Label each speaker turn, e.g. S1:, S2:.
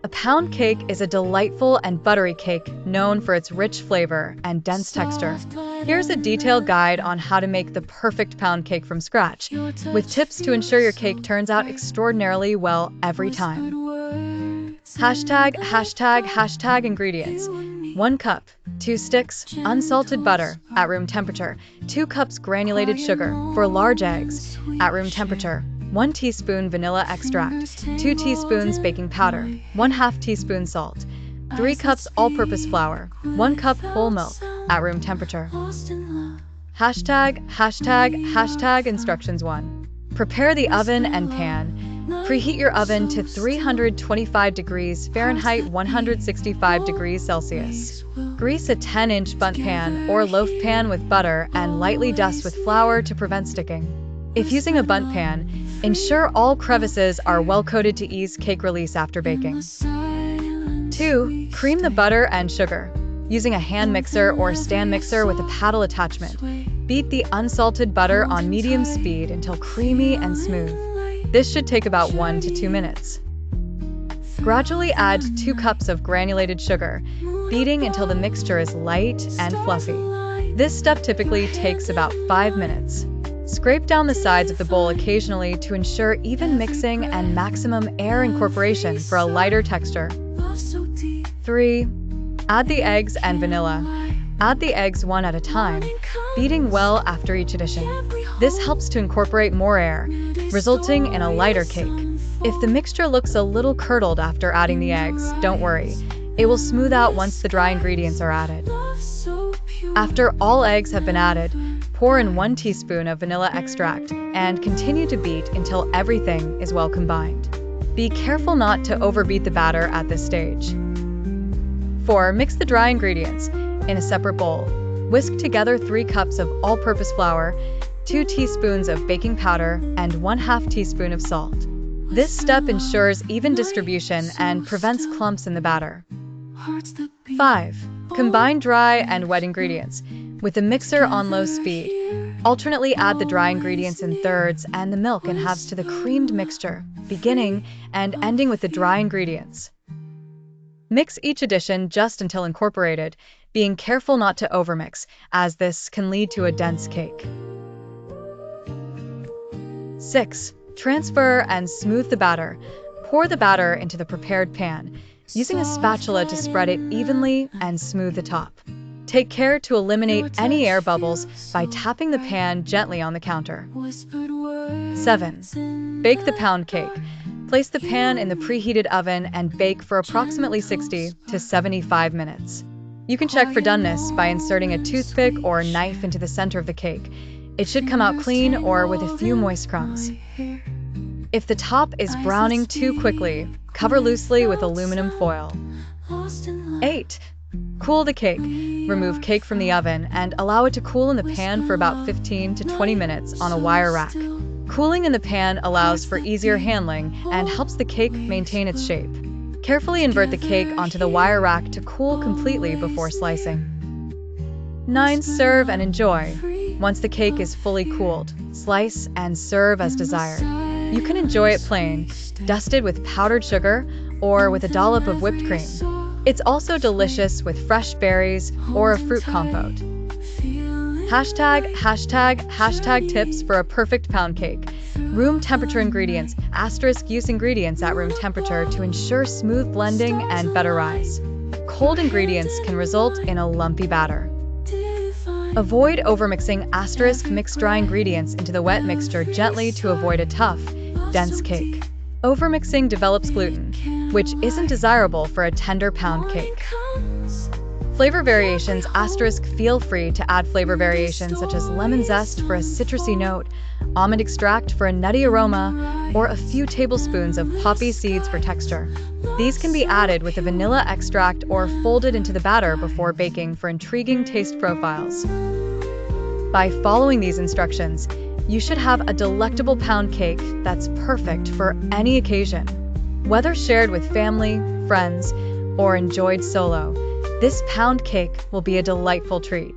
S1: A pound cake is a delightful and buttery cake known for its rich flavor and dense texture. Here's a detailed guide on how to make the perfect pound cake from scratch, with tips to ensure your cake turns out extraordinarily well every time. Hashtag ingredients. 1 cup, 2 sticks, unsalted butter at room temperature, 2 cups granulated sugar for large eggs at room temperature, 1 teaspoon vanilla extract, 2 teaspoons baking powder, 1/2 teaspoon salt, 3 cups all-purpose flour, 1 cup whole milk at room temperature. Hashtag instructions 1. Prepare the oven and pan. Preheat your oven to 325 degrees Fahrenheit 165 degrees Celsius. Grease a 10-inch bundt pan or loaf pan with butter and lightly dust with flour to prevent sticking. If using a bundt pan, ensure all crevices are well coated to ease cake release after baking. 2. Cream the butter and sugar. Using a hand mixer or stand mixer with a paddle attachment, beat the unsalted butter on medium speed until creamy and smooth. This should take about 1 to 2 minutes. Gradually add 2 cups of granulated sugar, beating until the mixture is light and fluffy. This step typically takes about 5 minutes. Scrape down the sides of the bowl occasionally to ensure even mixing and maximum air incorporation for a lighter texture. 3. Add the eggs and vanilla. Add the eggs one at a time, beating well after each addition. This helps to incorporate more air, resulting in a lighter cake. If the mixture looks a little curdled after adding the eggs, don't worry. It will smooth out once the dry ingredients are added. After all eggs have been added, pour in 1 teaspoon of vanilla extract and continue to beat until everything is well combined. Be careful not to overbeat the batter at this stage. 4. Mix the dry ingredients in a separate bowl. Whisk together 3 cups of all-purpose flour, 2 teaspoons of baking powder, and 1/2 teaspoon of salt. This step ensures even distribution and prevents clumps in the batter. 5. Combine dry and wet ingredients. With the mixer on low speed, alternately add the dry ingredients in thirds and the milk in halves to the creamed mixture, beginning and ending with the dry ingredients. Mix each addition just until incorporated, being careful not to overmix, as this can lead to a dense cake. 6. Transfer and smooth the batter. Pour the batter into the prepared pan, using a spatula to spread it evenly and smooth the top. Take care to eliminate any air bubbles by tapping the pan gently on the counter. 7. Bake the pound cake. Place the pan in the preheated oven and bake for approximately 60 to 75 minutes. You can check for doneness by inserting a toothpick or knife into the center of the cake. It should come out clean or with a few moist crumbs. If the top is browning too quickly, cover loosely with aluminum foil. 8. Cool the cake. Remove cake from the oven and allow it to cool in the pan for about 15 to 20 minutes on a wire rack. Cooling in the pan allows for easier handling and helps the cake maintain its shape. Carefully invert the cake onto the wire rack to cool completely before slicing. 9. Serve and enjoy. Once the cake is fully cooled, slice and serve as desired. You can enjoy it plain, dusted with powdered sugar, or with a dollop of whipped cream. It's also delicious with fresh berries or a fruit compote. Hashtag tips for a perfect pound cake. Room temperature ingredients, * use ingredients at room temperature to ensure smooth blending and better rise. Cold ingredients can result in a lumpy batter. Avoid overmixing * mix dry ingredients into the wet mixture gently to avoid a tough, dense cake. Overmixing develops gluten, which isn't desirable for a tender pound cake. Flavor variations * feel free to add flavor variations such as lemon zest for a citrusy note, almond extract for a nutty aroma, or a few tablespoons of poppy seeds for texture. These can be added with a vanilla extract or folded into the batter before baking for intriguing taste profiles. By following these instructions, you should have a delectable pound cake that's perfect for any occasion. Whether shared with family, friends, or enjoyed solo, this pound cake will be a delightful treat.